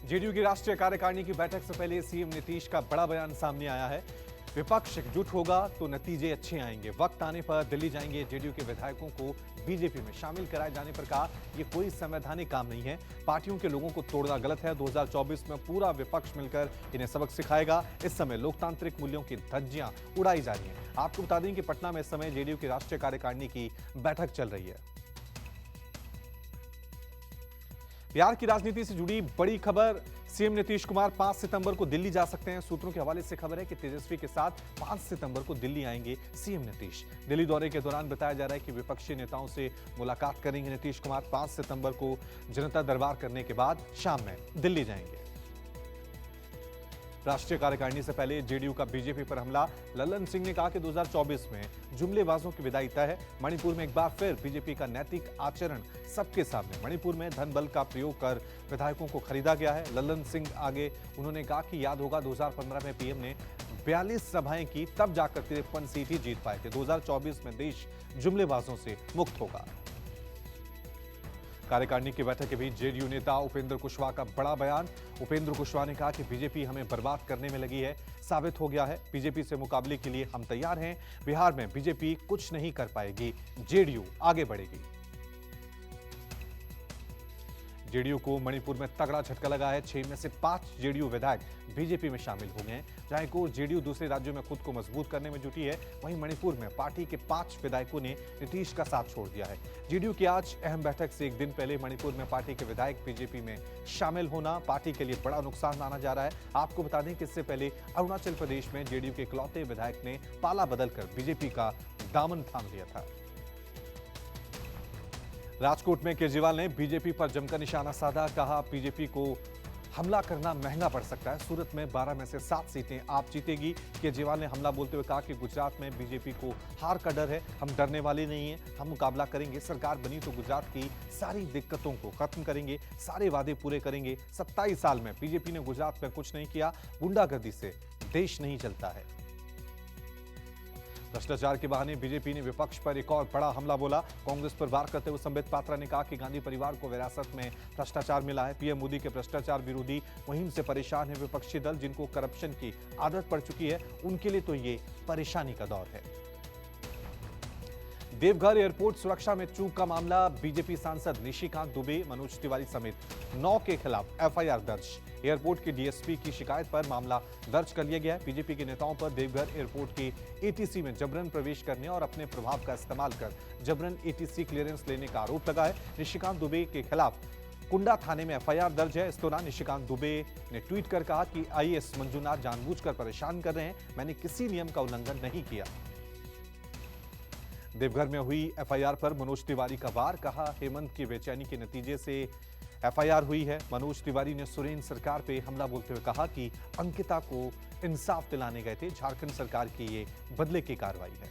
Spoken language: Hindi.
जेडीयू की राष्ट्रीय कार्यकारिणी की बैठक से पहले सीएम नीतीश का बड़ा बयान सामने आया है। विपक्ष एकजुट होगा तो नतीजे अच्छे आएंगे। वक्त आने पर दिल्ली जाएंगे। जेडीयू के विधायकों को बीजेपी में शामिल कराए जाने पर कहा, यह कोई संवैधानिक काम नहीं है। पार्टियों के लोगों को तोड़ना गलत है। 2024 में पूरा विपक्ष मिलकर इन्हें सबक सिखाएगा। इस समय लोकतांत्रिक मूल्यों की धज्जियां उड़ाई जा रही हैं। आपको बता दें कि पटना में इस समय जेडीयू की राष्ट्रीय कार्यकारिणी की बैठक चल रही है। बिहार की राजनीति से जुड़ी बड़ी खबर, सीएम नीतीश कुमार 5 सितंबर को दिल्ली जा सकते हैं। सूत्रों के हवाले से खबर है कि तेजस्वी के साथ 5 सितंबर को दिल्ली आएंगे सीएम नीतीश। दिल्ली दौरे के दौरान बताया जा रहा है कि विपक्षी नेताओं से मुलाकात करेंगे नीतीश कुमार। 5 सितंबर को जनता दरबार करने के बाद शाम में दिल्ली जाएंगे। राष्ट्रीय कार्यकारिणी से पहले जेडीयू का बीजेपी पर हमला, लल्लन सिंह ने कहा कि 2024 में जुमलेबाजों की विदाई तय है। मणिपुर में एक बार फिर बीजेपी का नैतिक आचरण सबके सामने। मणिपुर में धन बल का प्रयोग कर विधायकों को खरीदा गया है। लल्लन सिंह आगे उन्होंने कहा कि याद होगा 2015 में पीएम ने 42 सभाएं की, तब जाकर 53 सीट ही जीत पाए थे। 2024 में देश जुमलेबाजों से मुक्त होगा। कार्यकारिणी की बैठक के बीच जेडीयू नेता उपेंद्र कुशवाहा का बड़ा बयान। उपेंद्र कुशवाहा ने कहा कि बीजेपी हमें बर्बाद करने में लगी है, साबित हो गया है। बीजेपी से मुकाबले के लिए हम तैयार हैं। बिहार में बीजेपी कुछ नहीं कर पाएगी, जेडीयू आगे बढ़ेगी। जेडीयू को मणिपुर में तगड़ा झटका लगा है। 6 में से 5 जेडीयू विधायक बीजेपी में शामिल हो गए हैं। जहां एक ओर जेडीयू दूसरे राज्यों में खुद को मजबूत करने में जुटी है, वहीं मणिपुर में पार्टी के 5 विधायकों ने नीतीश का साथ छोड़ दिया है। जेडीयू की आज अहम बैठक से एक दिन पहले मणिपुर में पार्टी के विधायक बीजेपी में शामिल होना पार्टी के लिए बड़ा नुकसान माना जा रहा है। आपको बता दें कि इससे पहले अरुणाचल प्रदेश में जेडीयू के इकलौते विधायक ने पाला बदलकर बीजेपी का दामन थाम लिया था। राजकोट में केजरीवाल ने बीजेपी पर जमकर निशाना साधा। कहा, बीजेपी को हमला करना महंगा पड़ सकता है। सूरत में 12 में से 7 सीटें आप जीतेगी। केजरीवाल ने हमला बोलते हुए कहा कि गुजरात में बीजेपी को हार का डर है, हम डरने वाले नहीं हैं, हम मुकाबला करेंगे। सरकार बनी तो गुजरात की सारी दिक्कतों को खत्म करेंगे, सारे वादे पूरे करेंगे। 27 साल में बीजेपी ने गुजरात में कुछ नहीं किया। गुंडागर्दी से देश नहीं चलता है। भ्रष्टाचार के बहाने बीजेपी ने विपक्ष पर एक और बड़ा हमला बोला। कांग्रेस पर वार करते हुए संबित पात्रा ने कहा कि गांधी परिवार को विरासत में भ्रष्टाचार मिला है। पीएम मोदी के भ्रष्टाचार विरोधी मुहिम से परेशान है विपक्षी दल। जिनको करप्शन की आदत पड़ चुकी है, उनके लिए तो ये परेशानी का दौर है। देवघर एयरपोर्ट सुरक्षा में चूक का मामला, बीजेपी सांसद निशिकांत दुबे, मनोज तिवारी समेत 9 के खिलाफ एफआईआर दर्ज। एयरपोर्ट के डीएसपी की शिकायत पर मामला दर्ज कर लिया गया है। बीजेपी के नेताओं पर देवघर एयरपोर्ट के एटीसी में जबरन प्रवेश करने और अपने प्रभाव का इस्तेमाल कर जबरन एटीसी क्लियरेंस लेने का आरोप लगा है। निशिकांत दुबे के खिलाफ कुंडा थाने में एफआईआर दर्ज है। इस दौरान निशिकांत दुबे ने ट्वीट कर कहा कि आईएएस मंजूनाथ जानबूझकर परेशान कर रहे हैं, मैंने किसी नियम का उल्लंघन नहीं किया। देवघर में हुई एफआईआर पर मनोज तिवारी का वार। कहा, हेमंत की बेचैनी के नतीजे से एफआईआर हुई है। मनोज तिवारी ने सुरेन सरकार पे हमला बोलते हुए कहा कि अंकिता को इंसाफ दिलाने गए थे। झारखंड सरकार की ये बदले की कार्रवाई है।